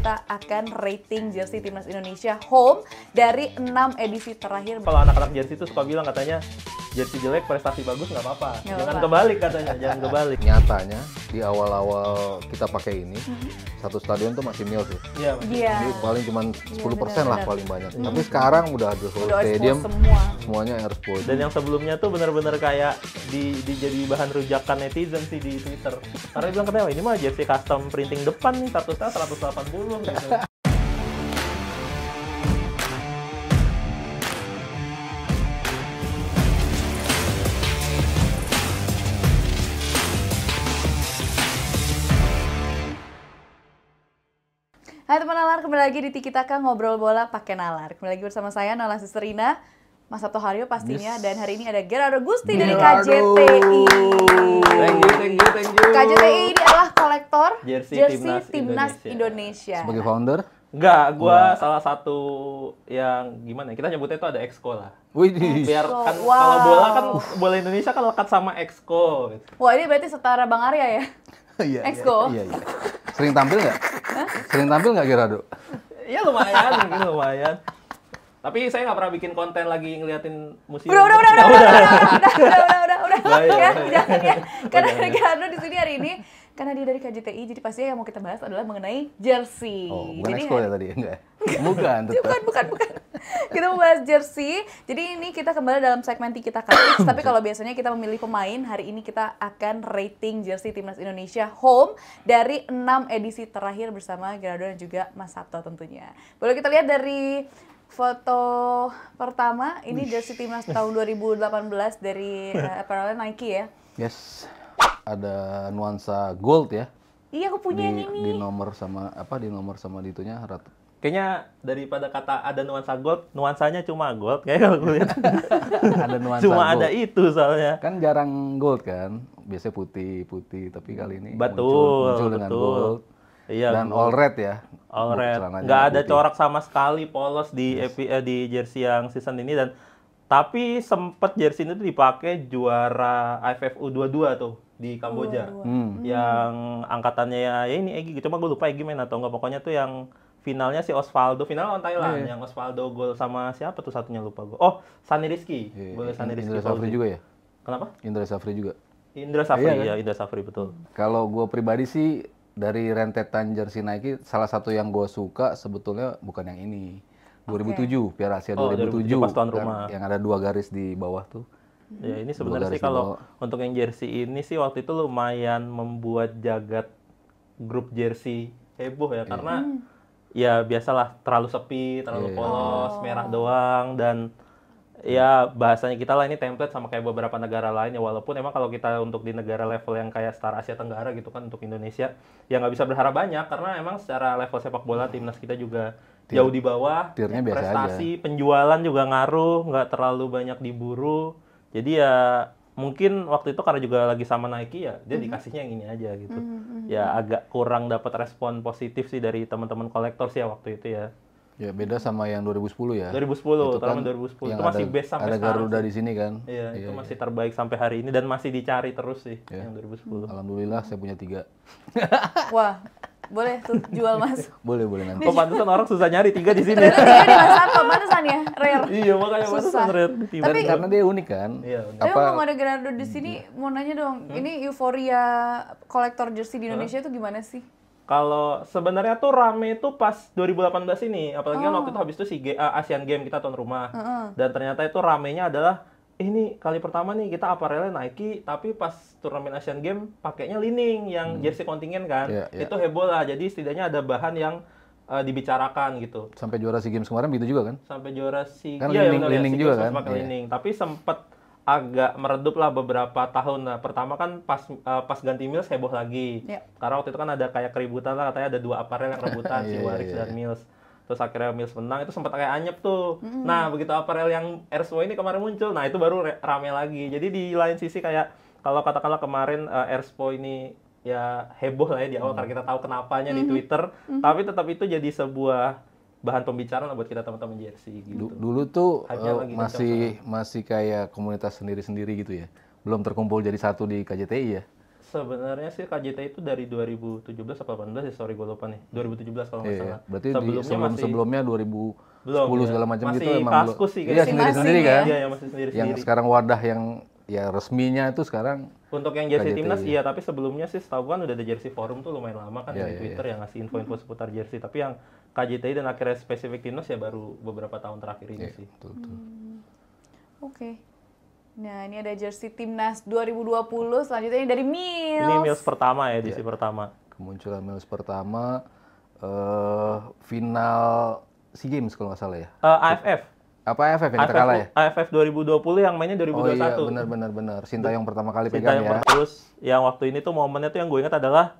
kita akan rating jersey Timnas Indonesia home dari 6 edisi terakhir. Kalau anak-anak jersey itu suka bilang katanya jersey jelek prestasi bagus nggak apa-apa. Jangan kebalik katanya, jangan kebalik. Nyatanya di awal-awal kita pakai ini satu stadion tuh masih nil tuh. Iya. Jadi paling cuma 10% lah paling banyak. Tapi sekarang udah ada full Udah stadium, semua. semuanya airsport. Dan yang sebelumnya tuh bener-bener kayak dijadi bahan rujakan netizen sih di Twitter. Karena bilang katanya, ini mah jersey custom printing depan nih, satu set 180 gitu. Hai teman Nalar, kembali lagi di Tiki Taka ngobrol bola pakai Nalar. Kembali lagi bersama saya Nala Sisterina, Mas Sabto Haryo pastinya, dan hari ini ada Gerardo Gusti dari KJTI. Thank you. KJTI ini adalah kolektor Jersey Timnas Indonesia. Sebagai founder, Enggak, gua salah satu yang gimana ya, kita nyebutnya itu ada exco lah. Biar kan kalau bola kan bola Indonesia kan lekat sama exco gitu. Wah, ini berarti setara Bang Arya ya? Exco? Iya. Sering tampil nggak? Sering tampil nggak Gerardo? Ya lumayan, mungkin lumayan. Tapi saya nggak pernah bikin konten lagi ngeliatin museum. Udah. Ya, Jangan ya. Karena Gerardo di sini hari ini, karena dia dari KJTI, jadi pastinya yang mau kita bahas adalah mengenai jersey. Oh, bukan Jadi exco ya tadi? Enggak. Bukan, tetap. Bukan. Kita mau bahas jersey. Jadi ini kita kembali dalam segmen Kita Tips. Tapi kalau biasanya kita memilih pemain, hari ini kita akan rating jersey Timnas Indonesia home dari 6 edisi terakhir bersama Gerardo dan juga Mas Sabto tentunya. Boleh kita lihat dari foto pertama, ini jersey Timnas tahun 2018 dari apparel Nike ya. Yes. Ada nuansa gold ya. Iya, aku punya yang ini. Di nomor sama di itunya Kayaknya daripada kata ada nuansa gold, nuansanya cuma gold. Kayak kalau gue lihat. ada nuansa Cuma gold. ada itu soalnya. Kan jarang gold kan. Biasanya putih, tapi kali ini Betul, muncul dengan gold. Iya, Dan all red ya. All red. Celananya Nggak ada putih. corak sama sekali polos di di jersey yang season ini, dan tapi sempet jersey ini tuh dipakai juara AFF U22 tuh di Kamboja. Yang angkatannya ya ini Egy, cuma gue lupa Egy main atau enggak, pokoknya tuh yang finalnya si Osvaldo, final lawan Thailand, yang Osvaldo gol sama siapa tuh satunya lupa gue. Oh, Sani Rizky. Boleh Sani Rizky. Indra Safri juga ya? Kenapa? Indra Safri juga. Indra Safri, Iya, kan? ya Indra Safri betul. Kalau gue pribadi sih dari rentetan jersey Nike, salah satu yang gue suka sebetulnya bukan yang ini. 2007, Piala Asia 2007, pas tuan rumah. yang ada 2 garis di bawah tuh. Ya ini sebenarnya sih kalau untuk yang jersey ini sih waktu itu lumayan membuat jagat grup jersey heboh ya, karena ya biasalah terlalu sepi, terlalu polos, merah doang, dan ya bahasanya kita lah ini template sama kayak beberapa negara lain ya, walaupun emang kalau kita untuk di negara level yang kayak Star Asia Tenggara gitu kan, untuk Indonesia ya nggak bisa berharap banyak karena emang secara level sepak bola timnas kita juga jauh di bawah, Tiernya biasa prestasi, penjualan juga ngaruh, nggak terlalu banyak diburu, jadi ya mungkin waktu itu karena juga lagi sama Nike ya, dia dikasihnya yang ini aja gitu. Ya agak kurang dapat respon positif sih dari teman-teman kolektor sih ya waktu itu ya. Ya beda sama yang 2010 ya. 2010, Itu tahun kan 2010 yang itu masih ada- best sampai ada sekarang. Garuda sih. di sini kan. Iya, itu masih terbaik sampai hari ini dan masih dicari terus sih yang 2010. Alhamdulillah saya punya 3. Wah, boleh tuh jual Mas. Boleh nanti. Oh, pantesan orang susah nyari 3 di sini. Ternyata tiga di Mas Sabto, pantesan ya, rare. Iya, makanya pantesan red. Karena dia unik kan. Iya, Tapi mau ada Gerardo di sini, mau nanya dong, ini euforia kolektor jersey di Indonesia itu gimana sih? Kalau sebenarnya tuh rame itu pas 2018 ini, apalagi kan waktu itu habis itu Asian Games kita tuan rumah. Dan ternyata itu ramenya adalah ini kali pertama nih kita aparelnya Nike, tapi pas turnamen Asian Games pakainya lining yang jersey kontingen kan. Itu heboh lah. Jadi setidaknya ada bahan yang dibicarakan gitu. Sampai juara SEA Games kemarin begitu juga kan? Sampai juara SEA Kan iya, lining juga kan? Pakai lining. Tapi sempet agak meredup lah beberapa tahun. Nah, pertama kan pas ganti Mills heboh lagi. Karena waktu itu kan ada kayak keributan lah, katanya ada 2 aparel yang rebutan, si Warix dan Mills. Terus akhirnya Mills menang, itu sempat kayak anyep tuh. Nah, begitu aparel yang Airspo ini kemarin muncul, nah itu baru rame lagi. Jadi di lain sisi kayak kalau katakanlah kemarin Airspo ini ya heboh lah ya di awal karena kita tahu kenapanya di Twitter, tapi tetap itu jadi sebuah bahan pembicaraan buat kita teman-teman jersey gitu. Dulu tuh Hype-nya lagi masih kayak komunitas sendiri-sendiri gitu ya. Belum terkumpul jadi satu di KJTI ya. Sebenarnya sih KJT itu dari 2017 atau 18 ya, sorry gue lupa nih. 2017 kalau nggak salah. Berarti sebelumnya sebelumnya 2010 segala macam gitu masih emang Kaskus sih iya, sendiri-sendiri kan. Iya, yang masih sendiri-sendiri. Yang sekarang wadah yang ya resminya itu sekarang untuk yang jersey KJT, timnas iya, tapi sebelumnya sih setahu kan udah ada jersey forum tuh lumayan lama kan di Twitter yang ngasih info-info seputar jersey, tapi yang KJT dan akhirnya spesifik timnas ya baru beberapa tahun terakhir ini sih. Betul. Oke. Nah, ini ada jersey timnas 2020, selanjutnya ini dari Mills. Ini Mills pertama ya, edisi pertama. Kemunculan Mills pertama final SEA Games kalau nggak salah ya. AFF. Apa AFF yang kita kalah ya? AFF 2020 yang mainnya 2021. Oh iya, benar. Sintayong pertama kali pegang ya. Terus yang waktu ini tuh momennya tuh yang gue ingat adalah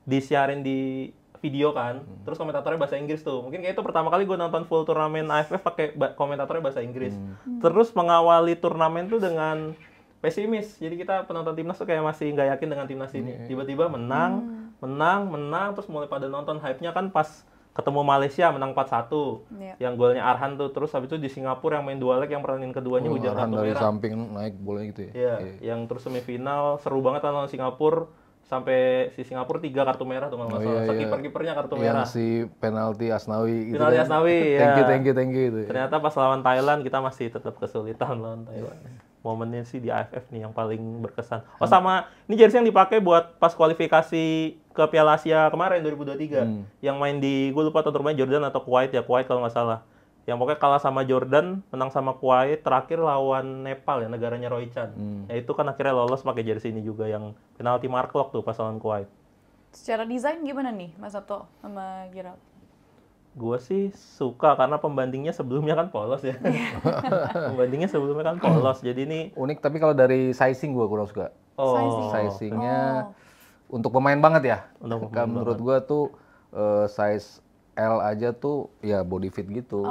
disiarin di video kan, terus komentatornya bahasa Inggris tuh. Mungkin kayak itu pertama kali gue nonton full turnamen AFF pakai komentatornya bahasa Inggris. Terus mengawali turnamen tuh dengan pesimis. Jadi kita penonton timnas tuh kayak masih nggak yakin dengan timnas ini. Tiba-tiba menang, terus mulai pada nonton. Hype-nya kan pas ketemu Malaysia menang 4-1. Yang golnya Arhan tuh. Terus habis itu di Singapura yang main 2 leg yang peranin keduanya hujan Arhan kartu dari merah. samping naik bola gitu ya. Iya, yang terus semifinal seru banget kan lawan Singapura. Sampai si Singapura 3 kartu merah tuh kalau nggak salah. Kiper-kipernya kartu merah. Yang si penalti Asnawi gitu. Penalti kan. Asnawi, ya. Thank you gitu. Ternyata pas lawan Thailand kita masih tetap kesulitan lawan Thailand. Momennya sih di AFF nih yang paling berkesan. Oh sama, ini jersey yang dipakai buat pas kualifikasi ke Piala Asia kemarin 2023. Yang main di, gue lupa tuan rumahnya Jordan atau Kuwait ya, Kuwait kalau nggak salah. Yang pokoknya kalah sama Jordan, menang sama Kuwait, terakhir lawan Nepal ya, negaranya Roy Chan. Ya itu kan akhirnya lolos pakai jersey ini juga yang penalti Mark Locke tuh pas lawan Kuwait. Secara desain gimana nih Mas Sabto sama Gerald? Gue sih suka karena pembandingnya sebelumnya kan polos ya. Pembandingnya sebelumnya kan polos, jadi ini unik. Tapi kalau dari sizing gue kurang suka. Sizingnya untuk pemain banget ya. Menurut gue tuh size L aja tuh ya body fit gitu.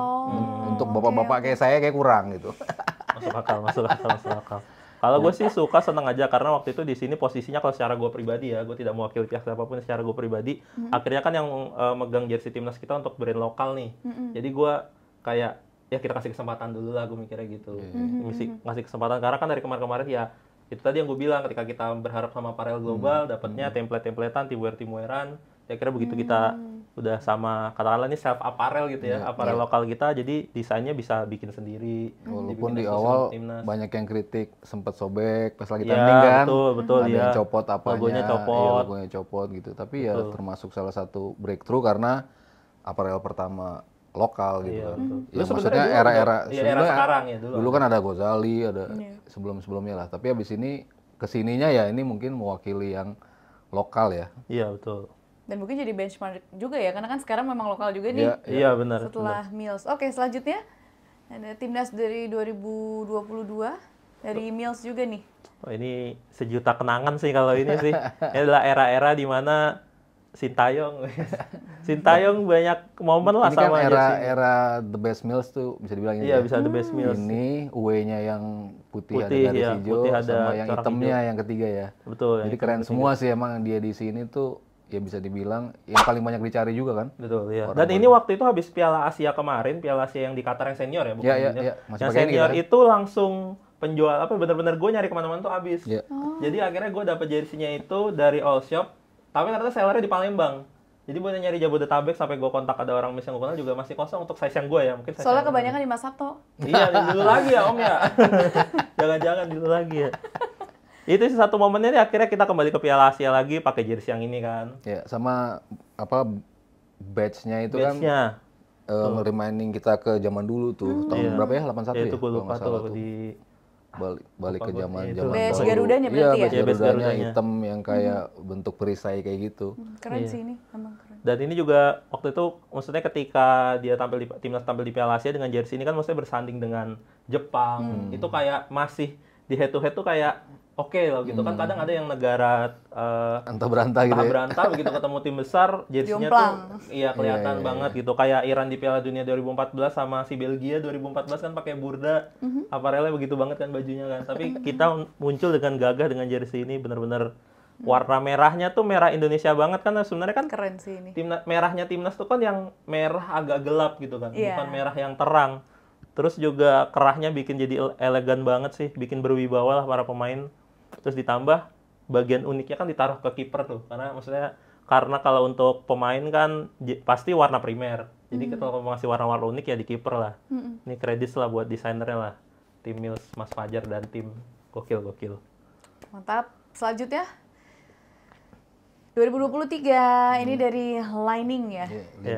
Untuk bapak-bapak kayak saya kayak kurang gitu. Masuk akal. Kalau gue sih suka, seneng aja karena waktu itu di sini posisinya kalau secara gue pribadi ya, gue tidak mewakili pihak siapapun, secara gue pribadi, akhirnya kan yang megang jersey timnas kita untuk brand lokal nih. Jadi gue kayak ya kita kasih kesempatan dulu lah, gue mikirnya gitu. Ngasih kesempatan karena kan dari kemarin-kemarin ya itu tadi yang gue bilang, ketika kita berharap sama apparel global, dapatnya template-templatean, timuer-timueran. Ya kira begitu kita udah sama, katakanlah ini self apparel gitu ya, apparel lokal kita, jadi desainnya bisa bikin sendiri. Walaupun di awal banyak yang kritik, sempat sobek pas lagi ya, tanding kan. Betul, ada yang copot apanya, logonya copot gitu. Tapi ya termasuk salah satu breakthrough karah apparel pertama lokal gitu kan. Ya maksudnya era-era sekarang ya dulu kan ada Gozali, ada sebelum-sebelumnya lah. Tapi habis ini kesininya ya ini mungkin mewakili yang lokal ya. Iya, betul. Dan mungkin jadi benchmark juga ya, karena kan sekarang memang lokal juga nih. Iya, benar. Setelah Mills. Oke, selanjutnya ada timnas dari 2022 dari Mills juga nih. Oh, ini sejuta kenangan sih kalau ini sih. Ini adalah era-era di mana Sintayong banyak momen lah ini sama kan era the best Mills tuh bisa dibilang Iya, bisa the best Mills. Ini away-nya yang putih ada garis hijau, sama yang hitamnya yang ketiga ya. Betul. Jadi keren semua sih emang dia di sini tuh. Ya bisa dibilang yang paling banyak dicari juga kan. Betul ya. Dan ini waktu itu habis Piala Asia kemarin, Piala Asia yang di Qatar yang senior ya, bukan junior. Yang senior itu langsung penjual benar-benar gue nyari kemana-mana tuh habis. Jadi akhirnya gue dapet jersey-nya itu dari All Shop, tapi ternyata sellernya di Palembang. Jadi gue nyari Jabodetabek sampai gue kontak ada orang yang gue kenal juga masih kosong untuk size yang gue ya, mungkin. Soalnya kebanyakan di Mas Sabto. Iya, dulu lagi ya Om ya. Jangan-jangan dulu lagi ya. Itu sih satu momennya nih, akhirnya kita kembali ke Piala Asia lagi pakai jersey yang ini kan. Ya, sama badge-nya itu kan reminding kita ke zaman dulu tuh. Tahun berapa ya? 81 ya? Itu gue lupa tuh di balik ke zaman badge Garudanya berarti ya? Iya, badge Garudanya hitam yang kayak bentuk perisai kayak gitu. Keren sih ini, emang keren. Dan ini juga waktu itu maksudnya ketika dia timnas tampil di Piala Asia dengan jersey ini kan maksudnya bersanding dengan Jepang. Itu kayak masih di head to head tuh kayak oke loh gitu kan. Kadang ada yang negara antah berantah gitu ya. Berantah begitu ketemu tim besar jersey-nya tuh iya kelihatan banget gitu. Kayak Iran di Piala Dunia 2014 sama si Belgia 2014 kan pakai burda. Apparelnya begitu banget kan bajunya kan. Tapi kita muncul dengan gagah dengan jersey ini, benar-benar warna merahnya tuh merah Indonesia banget kan. Sebenarnya kan keren sih ini. Merahnya timnas tuh kan yang merah agak gelap gitu kan. Bukan merah yang terang. Terus juga kerahnya bikin jadi elegan banget sih, bikin berwibawa lah para pemain. Terus ditambah bagian uniknya kan ditaruh ke kiper tuh. Karena kalau untuk pemain kan pasti warna primer. Jadi kalau mau ngasih warna-warna unik ya di kiper lah. Ini kredit lah buat desainernya lah. Tim Mills, Mas Fajar dan tim gokil. Mantap. Selanjutnya 2023 ini dari Lining ya,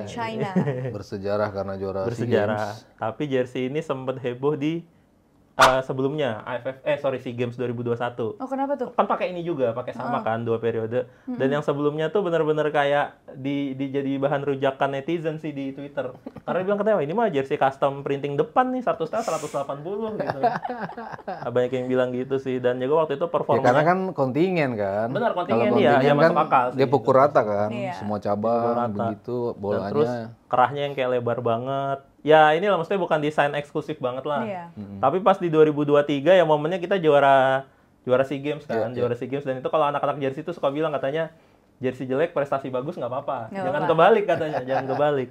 China. Bersejarah karena juara SEA Games. Tapi jersey ini sempat heboh di sebelumnya SEA Games 2021. Oh, kenapa tuh? Kan pakai ini juga, pakai sama kan 2 periode. Dan yang sebelumnya tuh benar-benar kayak jadi bahan rujakan netizen sih di Twitter. Karena dia bilang katanya, ini mah jersey custom printing depan nih, 180 gitu. Banyak yang bilang gitu sih. Dan juga waktu itu performanya. Ya, karena kan kontingen kan. Benar, kontingen ya masuk akal sih. Dia pukul rata kan, semua cabang begitu bolanya. Dan terus kerahnya yang kayak lebar banget. Ya inilah maksudnya bukan desain eksklusif banget lah. Tapi pas di 2023 ya momennya kita juara SEA Games kan, juara SEA Games, dan itu kalau anak-anak jersey itu suka bilang katanya jersey jelek prestasi bagus nggak apa-apa. Jangan kebalik katanya, jangan kebalik.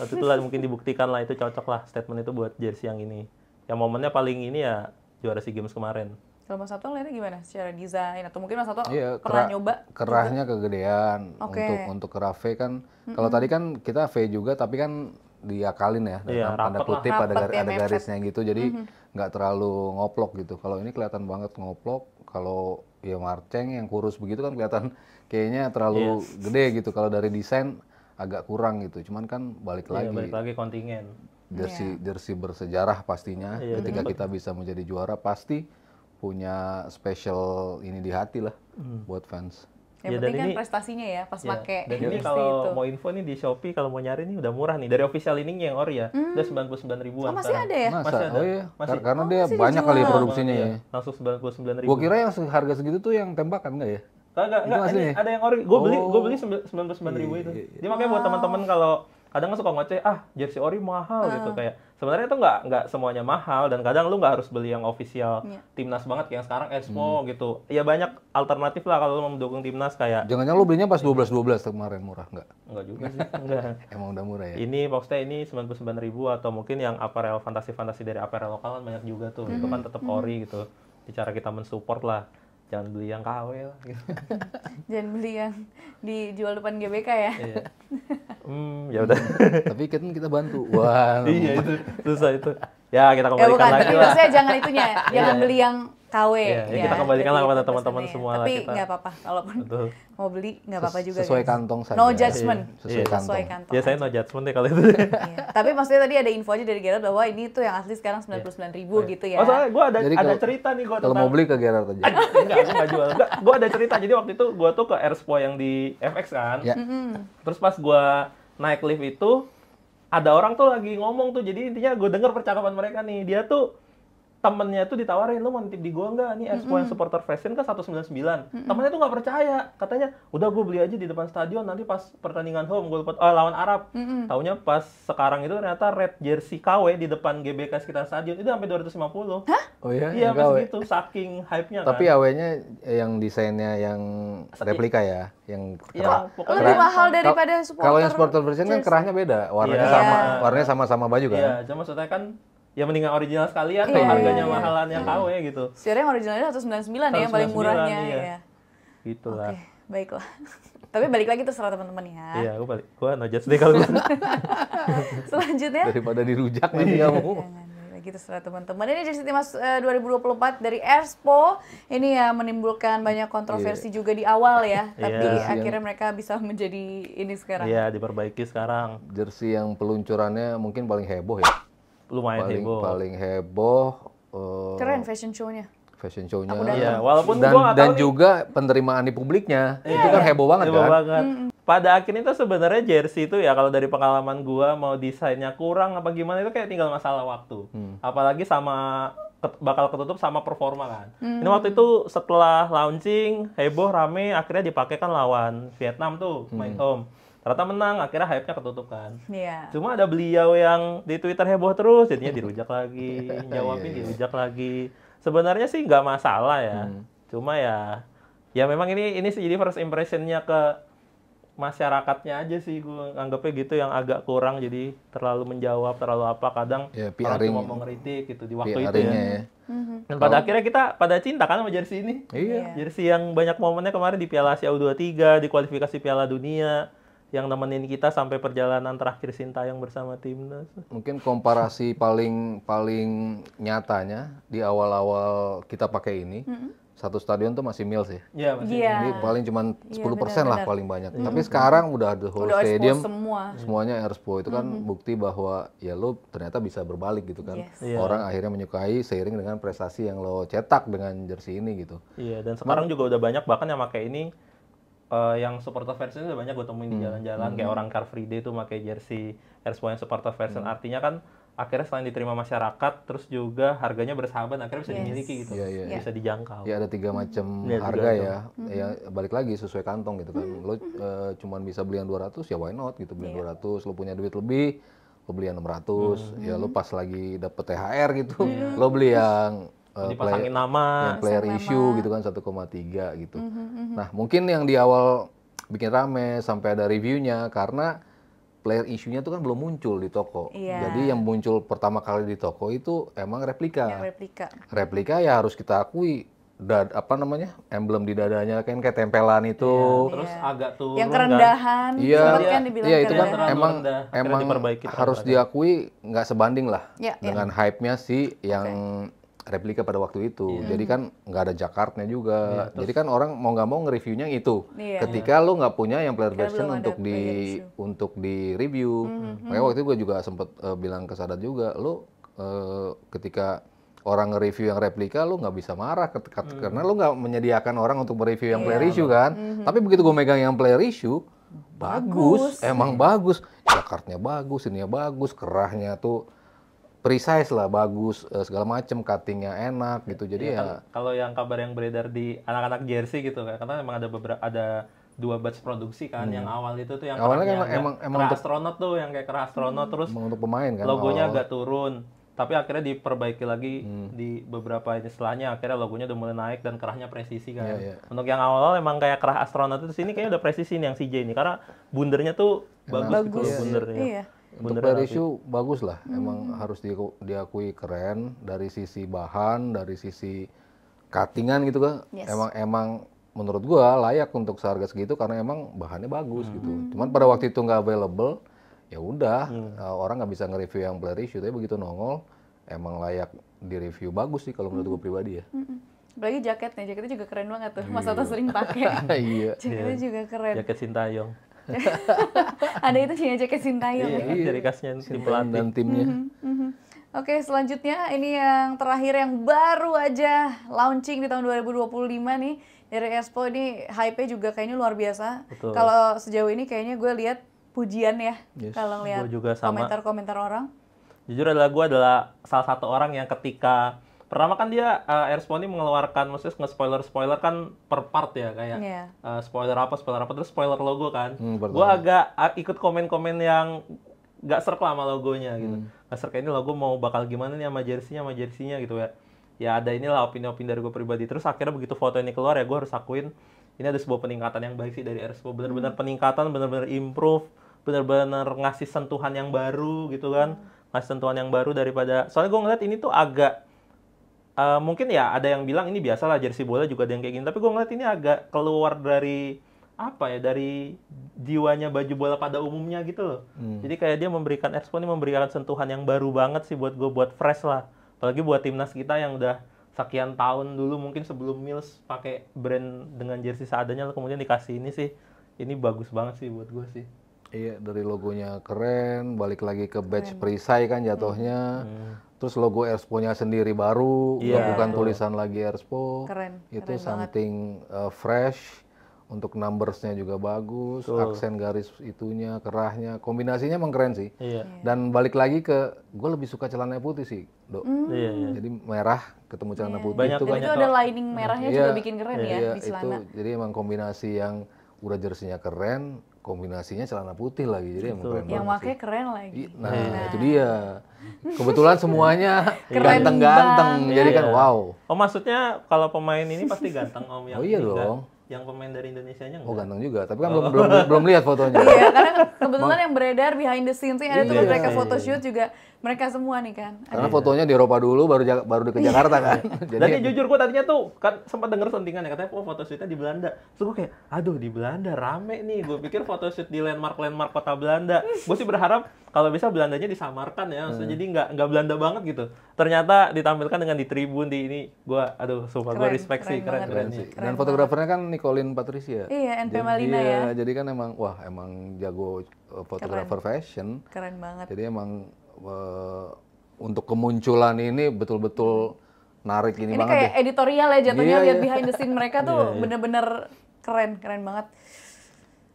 Waktu itu lah mungkin dibuktikan lah itu cocok lah statement itu buat jersey yang ini. Yang momennya paling ini ya juara SEA Games kemarin. Kalau Mas Sabto ngeliatnya gimana secara desain atau mungkin Mas Sabto pernah nyoba? Kerahnya kegedean. Untuk kerah V kan, kalau tadi kan kita V juga tapi kan diakalin ya, dalam tanda kutip ada garisnya gitu, jadi nggak terlalu ngoplok gitu. Kalau ini kelihatan banget ngoplok. Kalau ya Marceng yang kurus begitu kan kelihatan kayaknya terlalu gede gitu. Kalau dari desain agak kurang gitu. Cuman kan balik lagi kontingen. Jersey bersejarah pastinya. Ketika kita bisa menjadi juara pasti punya special ini di hati lah buat fans. Yang penting kan prestasinya ya pas pakai. Dan ini kalau mau info nih di Shopee, kalau mau nyari nih udah murah nih. Dari official ini yang ori ya, udah 99 ribuan. Masih ada ya? Masih ada. Oh iya, karena dia banyak kali produksinya ya. Langsung 99 ribu. Gua kira yang harga segitu tuh yang tembakan enggak ya? Enggak, ada yang ori. Gua beli 99 ribu itu. Jadi makanya buat teman-teman kalau kadang suka ngoceh, jersey ori mahal gitu, kayak sebenarnya itu nggak semuanya mahal, dan kadang lu nggak harus beli yang official timnas banget kayak yang sekarang Expo gitu. Ya banyak alternatif lah kalau lu mau mendukung timnas kayak. Jangan-jangan lu belinya pas 12 kemarin murah Enggak juga sih, enggak. Emang udah murah ya. Ini maksudnya ini 99 ribu, atau mungkin yang apparel fantasi dari apparel lokal kan banyak juga tuh. Itu kan tetap ori gitu. Cara kita mensupport lah. Jangan beli yang KW lah gitu. Jangan beli yang dijual depan GBK ya. Iya. Ya udah. Tapi kan kita bantu. Wah. Iya itu susah itu. Ya kita kembalikan lagi lah. Maksudnya jangan itunya, jangan beli yang KW. Ya, kita kembalikan lah kepada teman-teman semua lah. Tapi nggak apa-apa, kalaupun mau beli nggak apa-apa juga. Sesuai kantong saja. No judgment. Sesuai kantong. Ya saya no judgment deh kalau itu. Tapi maksudnya tadi ada info aja dari Gerard bahwa ini tuh yang asli sekarang 99 ribu gitu ya. Oh soalnya gue ada cerita nih gue tentang. Kalau mau beli ke Gerard aja. Enggak, gue nggak jual. Gue ada cerita. Jadi waktu itu gue tuh ke Airspo yang di FX kan. Terus pas gue naik lift itu ada orang tuh lagi ngomong tuh. Jadi intinya gue denger percakapan mereka nih. Dia tuh temennya tuh ditawarin, lu mau nitip di gua nggak? Nih Expo yang supporter fashion kan 199. Temennya tuh nggak percaya, katanya udah gua beli aja di depan stadion, nanti pas pertandingan home gua lawan Arab. Taunya pas sekarang itu ternyata red jersey KW di depan GBK sekitar stadion itu sampai 250. Hah? Oh iya? Iya, pas gitu, saking hype-nya kan. Tapi AW-nya yang desainnya yang replika ya, yang lebih mahal daripada supporter. Kalau yang supporter fashion kan kerahnya beda, warnanya sama-sama baju kan. Iya, cuma maksudnya kan ya mendingan original sekalian kalau harganya mahalan yang KW gitu. Sebenarnya yang originalnya 199 ya, yang paling murahnya ya. Gitulah. Oke, baiklah. Tapi balik lagi terserah teman-teman ya. Iya, gua no judge deh kalau Selanjutnya daripada dirujak nanti kamu. Jangan lagi terserah teman-teman. Ini jersey timnas 2024 dari Airspo. Ini ya menimbulkan banyak kontroversi juga di awal ya, tapi akhirnya mereka bisa menjadi ini sekarang. Iya, diperbaiki sekarang. Jersey yang peluncurannya mungkin paling heboh ya. Lumayan heboh. Paling heboh. Keren fashion show-nya. Iya, walaupun dan juga penerimaan di publiknya itu kan heboh banget kan. Pada akhirnya itu sebenarnya jersey itu ya kalau dari pengalaman gua mau desainnya kurang apa gimana itu kayak tinggal masalah waktu. Apalagi bakal ketutup sama performa kan. Ini waktu itu setelah launching heboh rame akhirnya dipakai kan lawan Vietnam tuh main home. Ternyata menang, akhirnya hype-nya ketutup kan. Cuma ada beliau yang di Twitter heboh terus, jadinya dirujak lagi, jawabin dirujak lagi. Sebenarnya sih nggak masalah ya. Cuma ya memang ini sih jadi first impression-nya ke masyarakatnya aja sih gue anggapnya gitu yang agak kurang, jadi terlalu menjawab, terlalu apa, kadang orang cuma mau ngeritik gitu di waktu itu ya. Dan pada akhirnya kita pada cinta kan sama jersey ini. Iya. Jersey yang banyak momennya kemarin di Piala Asia U23, di kualifikasi Piala Dunia, yang nemenin kita sampai perjalanan terakhir Sintayong bersama timnas. Mungkin komparasi paling nyatanya di awal-awal kita pakai ini, satu stadion tuh masih Mills ya. Iya, masih. Ini paling cuma 10% lah paling banyak. Tapi sekarang udah the whole stadium, semuanya Erspo. Itu kan bukti bahwa ya lo ternyata bisa berbalik gitu kan. Orang akhirnya menyukai seiring dengan prestasi yang lo cetak dengan jersey ini gitu. Iya, dan sekarang juga udah banyak bahkan yang pakai ini, yang supporter version udah banyak gue temuin di jalan-jalan. Kayak orang Car Free Day tuh pakai jersey Erspo yang supporter version. Artinya kan akhirnya selain diterima masyarakat, terus juga harganya bersahabat, akhirnya bisa dimiliki gitu, bisa dijangkau. Ya ada 3 macam harga ya, ya balik lagi sesuai kantong gitu kan. Lo cuman bisa beli yang 200 ya why not gitu, beli 200, lo punya duit lebih, lo beli yang 600, ya lo pas lagi dapet THR gitu, lo beli yang dipasangin nama, yang player issue gitu kan 1,3 gitu. Nah mungkin yang di awal bikin rame sampai ada reviewnya karena player issue-nya tuh kan belum muncul di toko. Jadi yang muncul pertama kali di toko itu emang replika. Replika ya harus kita akui, emblem di dadanya kan kayak tempelan itu. Terus agak turun yang kerendahan, kan dibilang itu kan emang harus diakui nggak sebanding lah dengan hype-nya sih yang replika pada waktu itu. Jadi kan nggak ada Jakarta juga. Jadi kan orang mau nggak mau nge-reviewnya itu. Ketika lo nggak punya yang player version untuk di review. Makanya waktu itu gue juga sempet bilang ke Sadat juga, lo ketika orang nge-review yang replika lo nggak bisa marah karena lo nggak menyediakan orang untuk mereview yang player issue kan. Tapi begitu gue megang yang player issue, bagus, emang bagus. Jakartanya bagus, ininya bagus, kerahnya tuh precise lah, bagus, segala macem, cuttingnya enak gitu. Jadi ya kalau yang kabar yang beredar di anak-anak jersey gitu kan, karena memang ada 2 batch produksi kan. Yang awal itu tuh yang awalnya emang kerah astronot tuh, yang kayak kerah astronot, terus untuk pemain kan logonya agak turun, tapi akhirnya diperbaiki lagi di beberapa ini setelahnya, akhirnya logonya udah mulai naik dan kerahnya presisi kan. Untuk yang awal emang kayak kerah astronot itu sini kayaknya udah presisi nih yang CJ ini, karena bundernya tuh bagus gitu bundernya. Untuk player issue bagus lah, emang harus diakui keren dari sisi bahan, dari sisi cuttingan gitu kan. Emang menurut gua layak untuk seharga segitu karena emang bahannya bagus gitu. Cuman pada waktu itu nggak available, ya udah orang nggak bisa nge-review yang player issue. Tapi begitu nongol, emang layak di-review, bagus sih kalau menurut gua pribadi ya. Apalagi jaketnya juga keren banget tuh. Mas Oto sering pakai. Jaketnya juga keren. Jaket Sintayong. Ada itu sih jaket Sintayong. Dari khasnya tim pelatih dan timnya. Oke, selanjutnya ini yang terakhir yang baru aja launching di tahun 2025 nih dari Erspo. Ini hype-nya juga kayaknya luar biasa. Kalau sejauh ini kayaknya gue lihat pujian ya, kalau lihat komentar-komentar orang. Jujur adalah gue adalah salah satu orang yang ketika pertama kan dia Erspo ini mengeluarkan, maksudnya nge-spoiler kan per part ya, kayak spoiler apa, terus spoiler logo kan. Gue agak ikut komen-komen yang gak serk lah sama logonya gitu. Gak serk, ini logo mau bakal gimana nih sama jersey-nya gitu ya. Ya ada inilah opini-opini dari gue pribadi. Terus akhirnya begitu foto ini keluar ya gue harus akuin ini ada sebuah peningkatan yang baik sih dari Erspo. Bener-bener peningkatan, bener-bener improve, bener-bener ngasih sentuhan yang baru gitu kan. Ngasih sentuhan yang baru daripada, soalnya gue ngeliat ini tuh agak mungkin ya ada yang bilang ini biasa lah jersey bola juga ada yang kayak gini, tapi gue ngeliat ini agak keluar dari dari jiwanya baju bola pada umumnya gitu loh. Jadi kayak dia Erspo ini memberikan sentuhan yang baru banget sih buat gue, buat fresh lah, apalagi buat timnas kita yang udah sekian tahun dulu mungkin sebelum Mills pakai brand dengan jersey seadanya, kemudian dikasih ini sih, ini bagus banget sih buat gue sih. Iya, dari logonya keren, balik lagi ke badge perisai kan jatuhnya. Terus logo Erspo-nya sendiri baru, bukan tulisan lagi Erspo. Itu something fresh. Untuk numbers-nya juga bagus, aksen garis itunya, kerahnya, kombinasinya emang keren sih. Dan balik lagi ke, gue lebih suka celana putih sih, Dok. Jadi merah ketemu celana putih itu kan. Itu ada lining merahnya juga bikin keren ya di celana. Jadi emang kombinasi yang udah jersinya keren, kombinasinya celana putih lagi, jadi emang keren banget. Yang makanya keren lagi. Nah, itu dia. Kebetulan semuanya ganteng-ganteng, jadi kan wow. Oh maksudnya kalau pemain ini pasti ganteng Om yang iya dong. yang pemain dari Indonesianya Oh ganteng juga, tapi kan belum lihat fotonya. Iya, karena kebetulan yang beredar behind the scenes ada tuh mereka photoshoot juga mereka semua nih kan. Karena fotonya di Eropa dulu, baru ke Jakarta kan. Jadi jujur gue tadinya tuh kan sempat denger sentingan ya katanya, photoshootnya di Belanda. Terus gue kayak, aduh di Belanda rame nih. Gue pikir photoshoot di landmark kota Belanda. Gue sih berharap kalau bisa Belandanya disamarkan ya, maksudnya jadi nggak Belanda banget gitu. Ternyata ditampilkan dengan di tribun di ini, gue aduh sumpah gue respect sih, keren sih. Dan fotografernya kan Nicolin Patricia. Iya, NP Malina ya. Jadi kan emang jago fotografer fashion. Keren banget. Jadi emang untuk kemunculan ini betul-betul narik ini banget. Ini kayak editorial ya jatuhnya, lihat behind the scene mereka tuh bener-bener keren banget.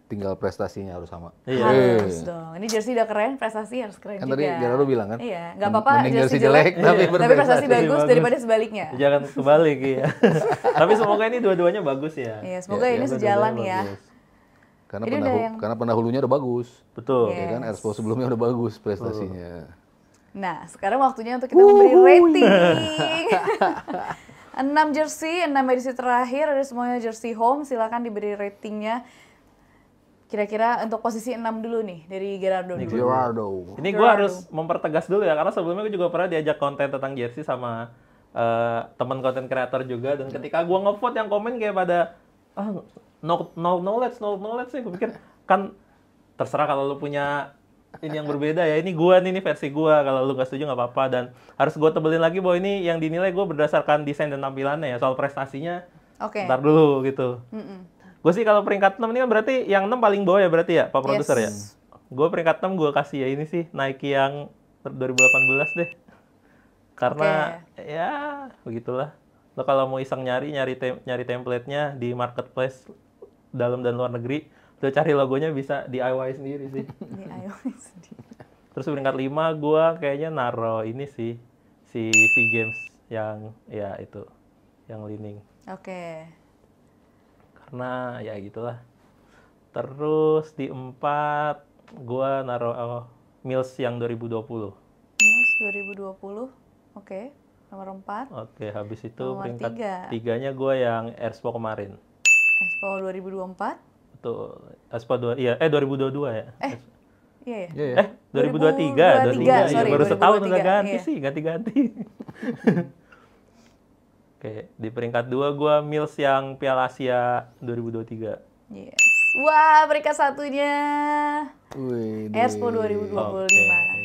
Tinggal prestasinya harus sama. Harus dong. Ini jersey udah keren, prestasi harus keren juga. Kan tadi Gerardo bilang kan? Iya, nggak apa-apa jersey jelek tapi prestasi bagus daripada sebaliknya. Jangan kebalik ya. Tapi semoga ini dua-duanya bagus ya. Iya, semoga ini sejalan ya. Karena pendahulunya udah bagus. Betul. Ya kan Expo sebelumnya udah bagus prestasinya. Nah, sekarang waktunya untuk kita memberi rating. 6 jersey, 6 edisi terakhir, ada semuanya jersey home. Silakan diberi ratingnya. Kira-kira untuk posisi 6 dulu nih dari Gerardo. Ini gue harus mempertegas dulu ya, karena sebelumnya gue juga pernah diajak konten tentang jersey sama teman konten kreator juga, dan ketika gue ngevote yang komen kayak pada no knowledge sih, gue pikir kan terserah kalau lu punya ini yang berbeda ya, ini gue nih versi gue, kalau lu nggak setuju nggak apa-apa, dan harus gue tebelin lagi bahwa ini yang dinilai gue berdasarkan desain dan tampilannya ya, soal prestasinya ntar dulu gitu. Gue sih kalau peringkat 6 ini kan berarti yang 6 paling bawah ya berarti ya, Pak Produser ya? Gue peringkat 6 gue kasih ya ini sih, Nike yang 2018 deh. Karena ya begitulah. Lo kalau mau iseng nyari template-nya di marketplace dalam dan luar negeri, lo cari logonya bisa DIY sendiri sih. DIY sendiri. Terus peringkat 5 gue kayaknya naro ini sih, si Games yang ya itu, yang Li-Ning. Karena ya gitulah. Terus di 4 gue naruh Mills yang 2020. Mills 2020, nomor 4. Habis itu nomor peringkat 3-nya gue yang Expo kemarin. Expo 2024? Betul. Expo 2022 ya? Iya ya? 2023. Sorry, baru setahun udah ganti sih, ganti-ganti. Di peringkat 2 gue Mills yang Piala Asia 2023. Yes. Wah, peringkat satunya Expo 2025.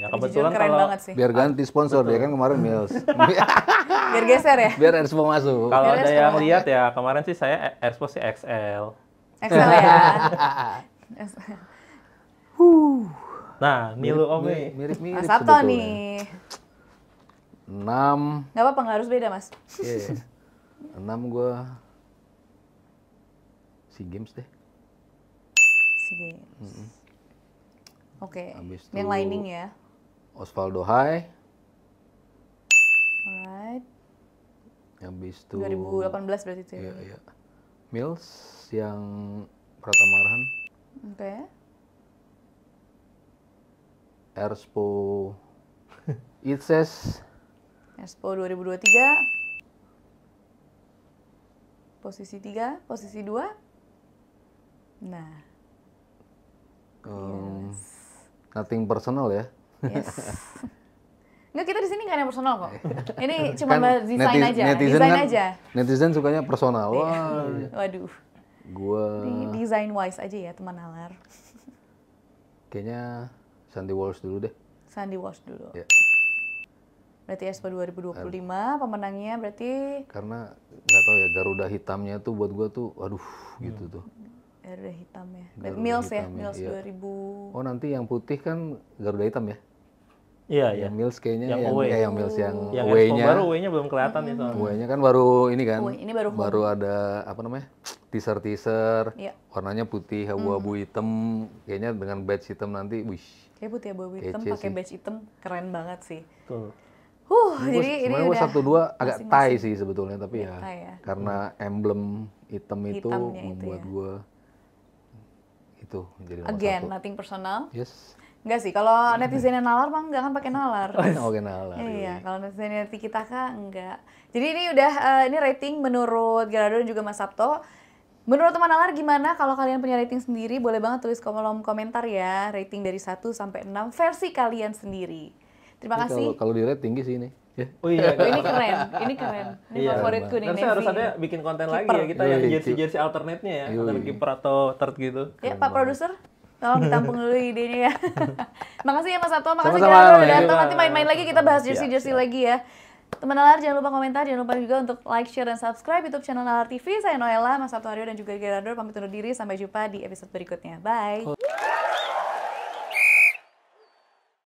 Ya, kebetulan keren banget sih. Biar ganti sponsor dia kan kemarin Mills. Biar geser ya? Biar Expo masuk. Kalau ada yang lihat ya, kemarin sih saya Expo sih XL. XL ya. Nah, Nilu Ome. Mirip-mirip Mas Sabto nih. 6. Nggak apa-apa, nggak harus beda, Mas. 6 gue SEA Games deh. SEA Games. Yang lining ya. Osvaldo Hai. Alright. Habis itu 2018 berarti itu ya. Iya. Mills yang Pratama Arhan. Expo Itses. Expo 2023. Posisi 3, posisi 2. Nah. Nothing personal ya. Yes. Nggak, kita di sini nggak ada yang personal kok. Ini cuma kan desain aja. Netizen sukanya personal. Wah. Waduh. Gua design wise aja ya, teman nalar. Kayaknya Sandy Walsh dulu deh. Sandy Walsh dulu. Ya. Berarti Expo 2025 pemenangnya berarti karena nggak tahu ya, Garuda hitamnya tuh buat gua tuh aduh gitu tuh. Garuda hitam ya. Mills ya, Mills iya. 2000. Oh, nanti yang putih kan Garuda hitam ya? Iya, iya. Yang Mills kayaknya yang Mills yang Expo away-nya. Baru away-nya belum kelihatan nih soalnya. Away-nya kan baru ini kan. Ini baru ada apa namanya? Teaser. Iya. Warnanya putih, abu-abu hitam. Kayaknya dengan badge hitam nanti, wih. Kayak putih abu-abu hitam pakai badge hitam keren banget sih. Tuh. Jadi ini udah 1-2 agak tie sih sebetulnya, tapi ya. Karena emblem hitam itu membuat gue itu jadi nomor 1. Again, nothing personal. Yes. Enggak sih, kalau netizennya nalar mah nggak akan pakai nalar. Oke, nalar. Iya, kalau netizennya kita kan enggak. Jadi ini udah ini rating menurut Gerardo dan juga Mas Sabto. Menurut teman Nalar gimana? Kalau kalian punya rating sendiri, boleh banget tulis kolom komentar ya. Rating dari 1 sampai 6 versi kalian sendiri. Terima kasih. Kalau di rate tinggi sih ini. Oh iya, ini keren. Ini favoritku nih. Harus ada bikin konten lagi ya kita yang jersey alternate-nya ya, antara kiper atau third gitu. Ya, Pak Produser, tolong ditampung dulu idenya ya. Makasih ya Mas Sato, makasih Gerardo udah datang. Nanti main-main lagi kita bahas jersey lagi ya. Teman Nalar jangan lupa komentar, jangan lupa juga untuk like, share, dan subscribe YouTube channel Nalar TV. Saya Noella, Mas Sabto Aryo, dan juga Gerardo pamit undur diri. Sampai jumpa di episode berikutnya. Bye!